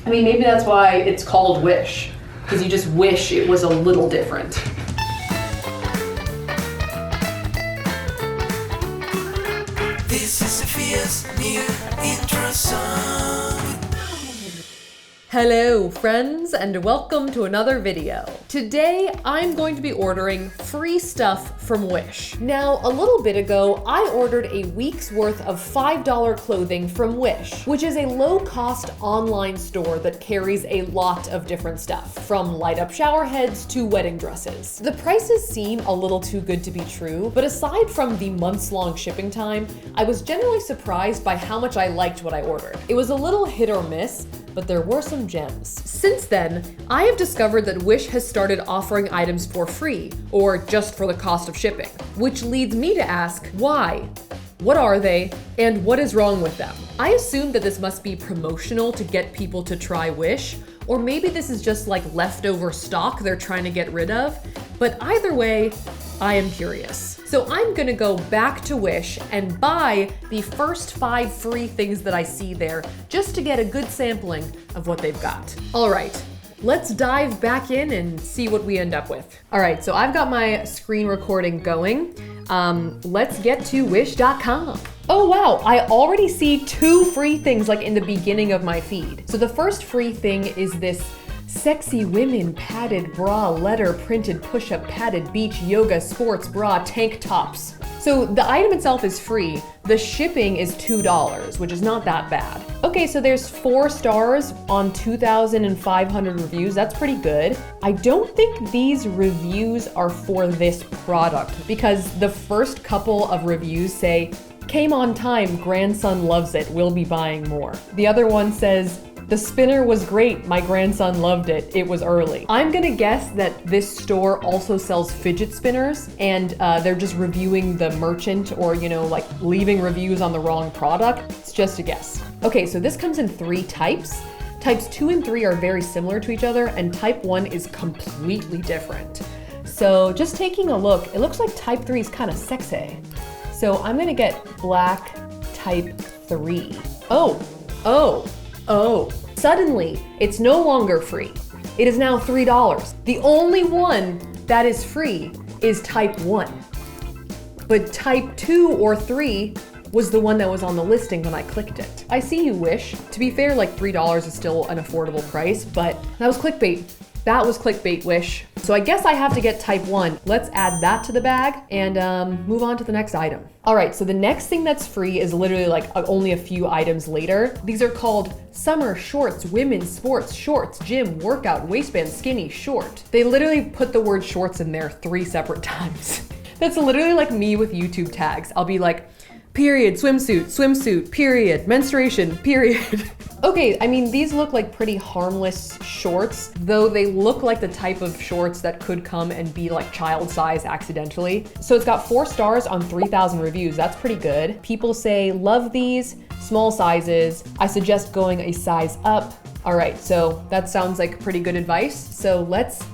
I mean, maybe that's why it's called Wish, because you just wish it was a little different. This is Sophia's new intro song. Hello friends, and welcome to another video. Today I'm going to be ordering free stuff from Wish. Now, a little bit ago, I ordered a week's worth of $5 clothing from Wish, which is a low-cost online store that carries a lot of different stuff, from light-up shower heads to wedding dresses. The prices seem a little too good to be true, but aside from the months-long shipping time, I was generally surprised by how much I liked what I ordered. It was a little hit or miss, but there were some gems. Since then, I have discovered that Wish has started offering items for free, or just for the cost of shipping, which leads me to ask, why? What are they, and what is wrong with them? I assume that this must be promotional to get people to try Wish, or maybe this is just like leftover stock they're trying to get rid of, but either way, I am curious. So I'm gonna go back to Wish and buy the first 5 free things that I see there, just to get a good sampling of what they've got. All right, let's dive back in and see what we end up with. All right, so I've got my screen recording going. Let's get to wish.com. Oh wow, I already see 2 free things like in the beginning of my feed. So the first free thing is this sexy women padded bra letter printed push-up padded beach yoga sports bra tank tops. So the item itself is free. The shipping is $2, which is not that bad. Okay, so there's 4 stars on 2,500 reviews. That's pretty good. I don't think these reviews are for this product because the first couple of reviews say, "Came on time, grandson loves it, we'll be buying more." The other one says, "The spinner was great, my grandson loved it, it was early." I'm gonna guess that this store also sells fidget spinners and they're just reviewing the merchant or, like leaving reviews on the wrong product. It's just a guess. Okay, so this comes in 3 types. Types 2 and 3 are very similar to each other and type 1 is completely different. So just taking a look, it looks like type 3 is kind of sexy. So I'm gonna get black type 3. Oh. Suddenly, it's no longer free. It is now $3. The only one that is free is type 1. But type 2 or 3 was the one that was on the listing when I clicked it. I see you, Wish. To be fair, like $3 is still an affordable price, but that was clickbait. That was clickbait, Wish. So I guess I have to get type 1. Let's add that to the bag and move on to the next item. All right, so the next thing that's free is literally like only a few items later. These are called summer shorts, women's sports, shorts, gym, workout, waistband, skinny, short. They literally put the word shorts in there 3 separate times. That's literally like me with YouTube tags. I'll be like, period, swimsuit, swimsuit, period, menstruation, period. Okay, I mean, these look like pretty harmless shorts, though they look like the type of shorts that could come and be like child size accidentally. So it's got 4 stars on 3,000 reviews. That's pretty good. People say, love these, small sizes. I suggest going a size up. All right, so that sounds like pretty good advice. So let's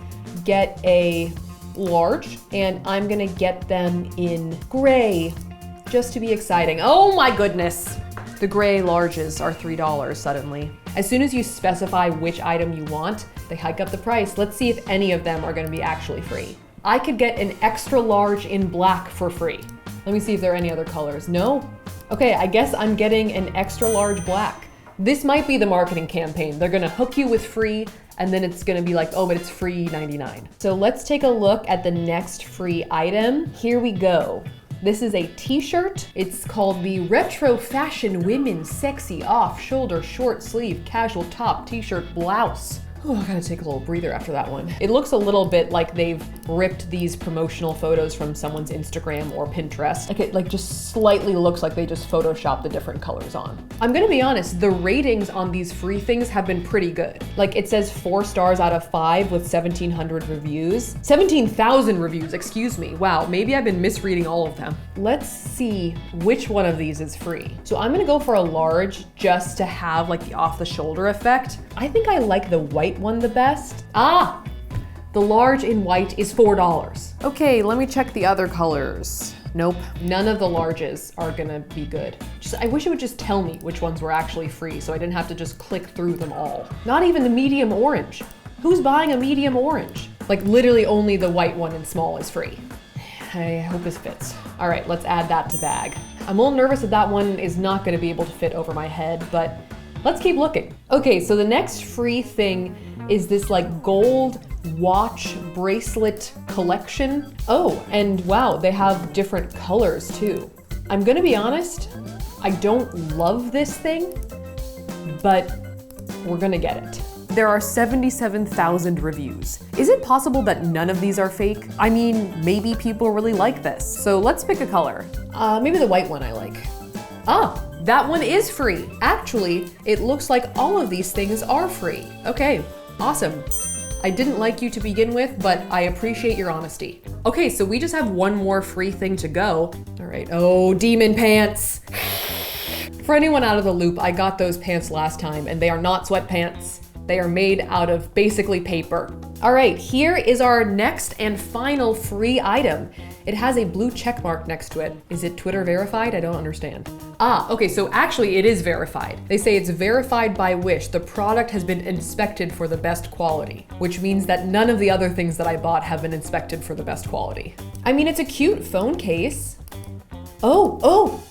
get a large, and I'm gonna get them in gray, just to be exciting. Oh my goodness. The gray larges are $3 suddenly. As soon as you specify which item you want, they hike up the price. Let's see if any of them are gonna be actually free. I could get an extra large in black for free. Let me see if there are any other colors. No? Okay, I guess I'm getting an extra large black. This might be the marketing campaign. They're gonna hook you with free, and then it's gonna be like, oh, but it's free 99. So let's take a look at the next free item. Here we go. This is a t-shirt. It's called the Retro Fashion Women's Sexy Off Shoulder Short Sleeve Casual Top T-shirt Blouse. Oh, I gotta take a little breather after that one. It looks a little bit like they've ripped these promotional photos from someone's Instagram or Pinterest. Like it just slightly looks like they just photoshopped the different colors on. I'm gonna be honest, the ratings on these free things have been pretty good. Like it says 4 stars out of 5 with 1,700 reviews. 17,000 reviews, excuse me. Wow, maybe I've been misreading all of them. Let's see which one of these is free. So I'm gonna go for a large just to have like the off the shoulder effect. I think I like the white one the best. The large in white is $4. Okay, let me check the other colors. Nope, none of the larges are gonna be good. I wish it would just tell me which ones were actually free so I didn't have to just click through them all. Not even the medium orange. Who's buying a medium orange? Like literally only the white one in small is free. I hope this fits. All right, let's add that to bag. I'm a little nervous that that one is not gonna be able to fit over my head, but let's keep looking. Okay, so the next free thing is this like gold watch bracelet collection. Oh, and wow, they have different colors too. I'm gonna be honest, I don't love this thing, but we're gonna get it. There are 77,000 reviews. Is it possible that none of these are fake? I mean, maybe people really like this. So let's pick a color. Maybe the white one I like. Ah, that one is free. Actually, it looks like all of these things are free. Okay, awesome. I didn't like you to begin with, but I appreciate your honesty. Okay, so we just have one more free thing to go. All right, oh, demon pants. For anyone out of the loop, I got those pants last time and they are not sweatpants. They are made out of basically paper. All right, here is our next and final free item. It has a blue check mark next to it. Is it Twitter verified? I don't understand. Ah, okay, so actually it is verified. They say it's verified by Wish. The product has been inspected for the best quality, which means that none of the other things that I bought have been inspected for the best quality. I mean, it's a cute phone case. Oh,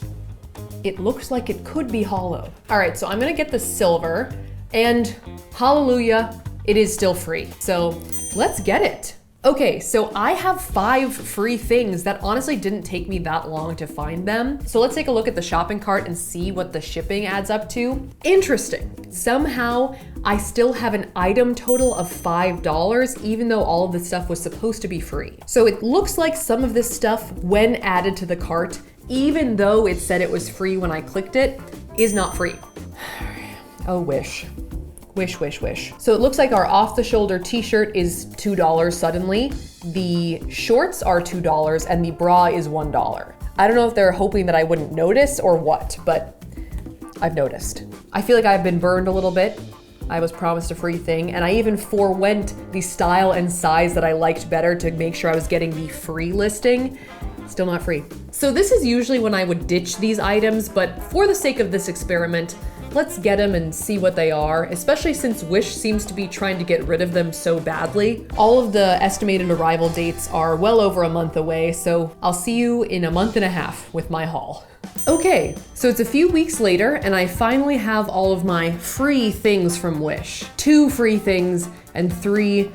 it looks like it could be hollow. All right, so I'm gonna get the silver and hallelujah, it is still free. So let's get it. Okay, so I have 5 free things that honestly didn't take me that long to find them. So let's take a look at the shopping cart and see what the shipping adds up to. Interesting. Somehow I still have an item total of $5, even though all of the stuff was supposed to be free. So it looks like some of this stuff, when added to the cart, even though it said it was free when I clicked it, is not free. Oh, Wish. Wish, wish, wish. So it looks like our off-the-shoulder t-shirt is $2 suddenly. The shorts are $2 and the bra is $1. I don't know if they're hoping that I wouldn't notice or what, but I've noticed. I feel like I've been burned a little bit. I was promised a free thing, and I even forewent the style and size that I liked better to make sure I was getting the free listing. Still not free. So this is usually when I would ditch these items, but for the sake of this experiment, let's get them and see what they are, especially since Wish seems to be trying to get rid of them so badly. All of the estimated arrival dates are well over a month away, so I'll see you in a month and a half with my haul. Okay, so it's a few weeks later and I finally have all of my free things from Wish. 2 free things and 3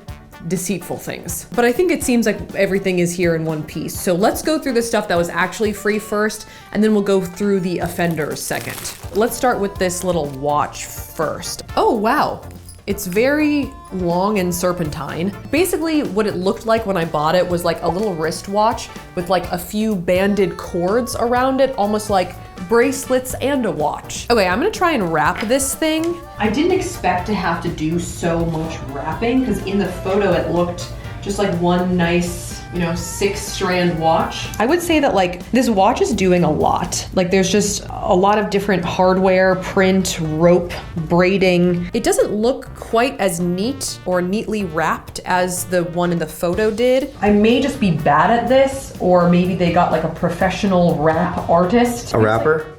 deceitful things. But I think it seems like everything is here in one piece. So let's go through the stuff that was actually free first, and then we'll go through the offenders second. Let's start with this little watch first. Oh, wow. It's very long and serpentine. Basically, what it looked like when I bought it was like a little wristwatch with like a few banded cords around it, almost like bracelets and a watch. Okay, I'm gonna try and wrap this thing. I didn't expect to have to do so much wrapping because in the photo it looked just like one nice, 6-strand watch. I would say that like this watch is doing a lot. Like there's just a lot of different hardware, print, rope, braiding. It doesn't look quite as neat or neatly wrapped as the one in the photo did. I may just be bad at this, or maybe they got like a professional wrap artist. A rapper?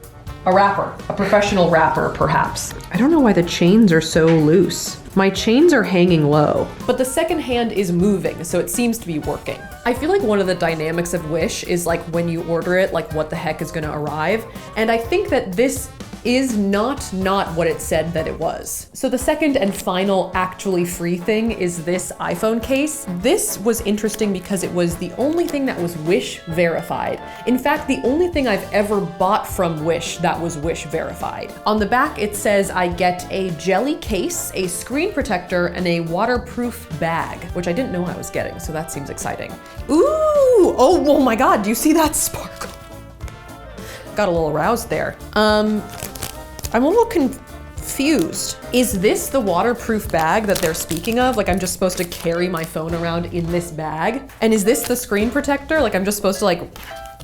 A rapper, a professional rapper, perhaps. I don't know why the chains are so loose. My chains are hanging low, but the second hand is moving, so it seems to be working. I feel like one of the dynamics of Wish is like when you order it, like what the heck is gonna arrive. And I think that this is not what it said that it was. So the second and final actually free thing is this iPhone case. This was interesting because it was the only thing that was Wish verified. In fact, the only thing I've ever bought from Wish that was Wish verified. On the back, it says I get a jelly case, a screen protector, and a waterproof bag, which I didn't know I was getting, so that seems exciting. Ooh, oh my God, do you see that sparkle? Got a little aroused there. I'm a little confused. Is this the waterproof bag that they're speaking of? Like I'm just supposed to carry my phone around in this bag? And is this the screen protector? Like I'm just supposed to like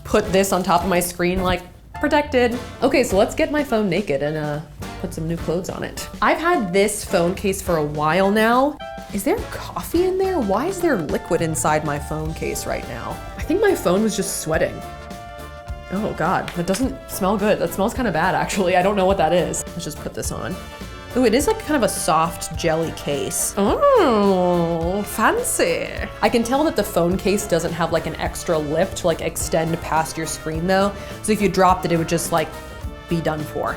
put this on top of my screen like protected. Okay, so let's get my phone naked and put some new clothes on it. I've had this phone case for a while now. Is there coffee in there? Why is there liquid inside my phone case right now? I think my phone was just sweating. Oh God, that doesn't smell good. That smells kind of bad actually. I don't know what that is. Let's just put this on. Ooh, it is like kind of a soft jelly case. Oh, fancy. I can tell that the phone case doesn't have like an extra lip to like extend past your screen though. So if you dropped it, it would just like be done for.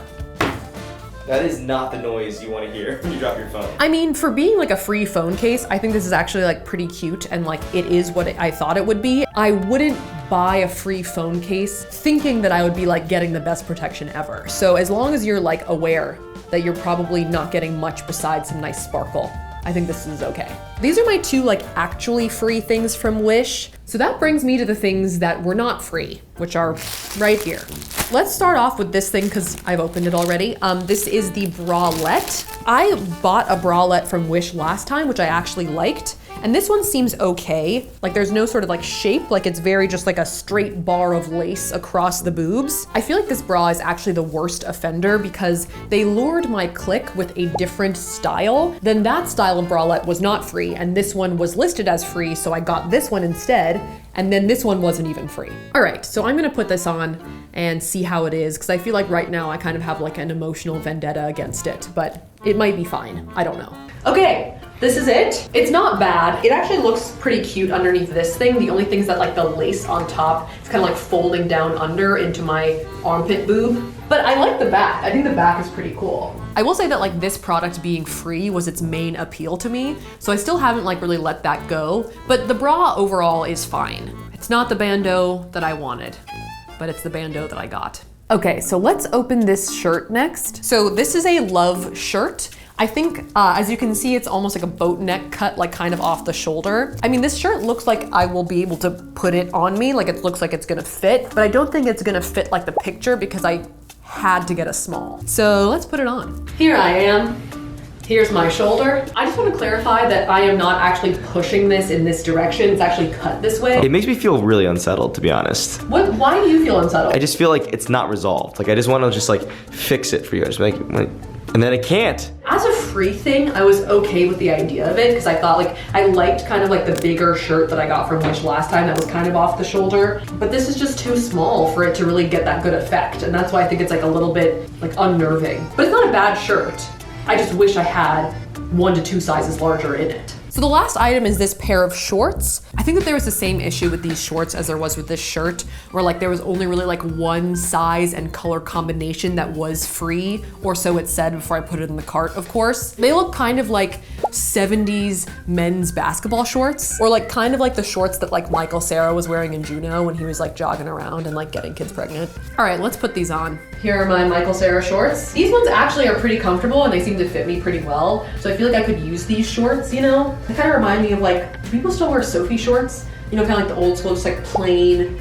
That is not the noise you want to hear when you drop your phone. I mean, for being like a free phone case, I think this is actually like pretty cute and like it is what I thought it would be. I wouldn't buy a free phone case thinking that I would be like getting the best protection ever. So as long as you're like aware that you're probably not getting much besides some nice sparkle, I think this is okay. These are my two like actually free things from Wish. So that brings me to the things that were not free, which are right here. Let's start off with this thing because I've opened it already. This is the bralette. I bought a bralette from Wish last time, which I actually liked. And this one seems okay. Like there's no sort of like shape, like it's very just like a straight bar of lace across the boobs. I feel like this bra is actually the worst offender because they lured my click with a different style. Then that style of bralette was not free and this one was listed as free, so I got this one instead. And then this one wasn't even free. All right, so I'm gonna put this on and see how it is because I feel like right now I kind of have like an emotional vendetta against it, but it might be fine, I don't know. Okay, this is it. It's not bad. It actually looks pretty cute underneath this thing. The only thing is that like the lace on top is kind of like folding down under into my armpit boob. But I like the back. I think the back is pretty cool. I will say that like this product being free was its main appeal to me. So I still haven't like really let that go. But the bra overall is fine. It's not the bandeau that I wanted, but it's the bandeau that I got. Okay, so let's open this shirt next. So this is a Love shirt. I think, as you can see, it's almost like a boat neck cut, like kind of off the shoulder. I mean, this shirt looks like I will be able to put it on me, like it looks like it's gonna fit, but I don't think it's gonna fit like the picture because I had to get a small. So let's put it on. Here I am. Here's my shoulder. I just want to clarify that I am not actually pushing this in this direction. It's actually cut this way. It makes me feel really unsettled, to be honest. Why do you feel unsettled? I just feel like it's not resolved. Like I just want to just like fix it for you. I just like, and then I can't. As a free thing, I was okay with the idea of it because I thought like, I liked kind of like the bigger shirt that I got from Wish last time that was kind of off the shoulder, but this is just too small for it to really get that good effect. And that's why I think it's like a little bit like unnerving, but it's not a bad shirt. I just wish I had 1 to 2 sizes larger in it. So the last item is this pair of shorts. I think that there was the same issue with these shorts as there was with this shirt, where like there was only really like one size and color combination that was free, or so it said before I put it in the cart, of course. They look kind of like 70s men's basketball shorts, or like kind of like the shorts that like Michael Cera was wearing in Juno when he was like jogging around and like getting kids pregnant. All right, let's put these on. Here are my Michael Cera shorts. These ones actually are pretty comfortable and they seem to fit me pretty well. So I feel like I could use these shorts, you know? They kind of remind me of like, do people still wear Sophie shorts? You know, kind of like the old school, just like plain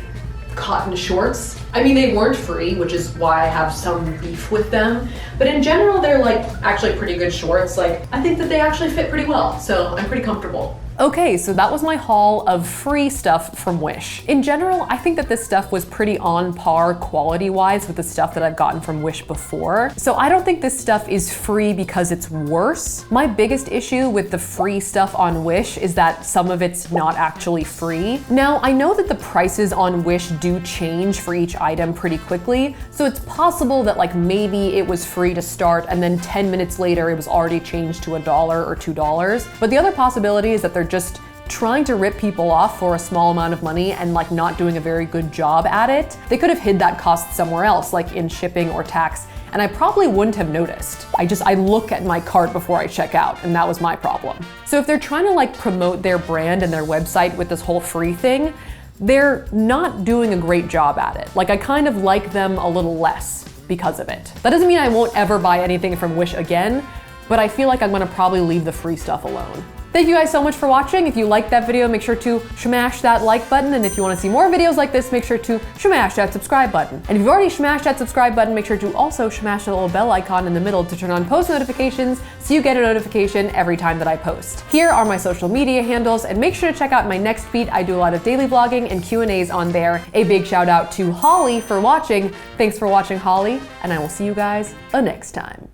cotton shorts. I mean, they weren't free, which is why I have some beef with them. But in general, they're like actually pretty good shorts. Like, I think that they actually fit pretty well. So I'm pretty comfortable. Okay, so that was my haul of free stuff from Wish. In general, I think that this stuff was pretty on par quality-wise with the stuff that I've gotten from Wish before. So I don't think this stuff is free because it's worse. My biggest issue with the free stuff on Wish is that some of it's not actually free. Now, I know that the prices on Wish do change for each item pretty quickly, so it's possible that like maybe it was free to start and then 10 minutes later it was already changed to $1 or $2. But the other possibility is that they're just trying to rip people off for a small amount of money and like not doing a very good job at it. They could have hid that cost somewhere else, like in shipping or tax, and I probably wouldn't have noticed. I look at my cart before I check out, and that was my problem. So if they're trying to like promote their brand and their website with this whole free thing, they're not doing a great job at it. Like I kind of like them a little less because of it. That doesn't mean I won't ever buy anything from Wish again, but I feel like I'm gonna probably leave the free stuff alone. Thank you guys so much for watching. If you liked that video, make sure to smash that like button. And if you want to see more videos like this, make sure to smash that subscribe button. And if you've already smashed that subscribe button, make sure to also smash the little bell icon in the middle to turn on post notifications so you get a notification every time that I post. Here are my social media handles, and make sure to check out my next feed. I do a lot of daily vlogging and Q&As on there. A big shout out to Holly for watching. Thanks for watching, Holly, and I will see you guys next time.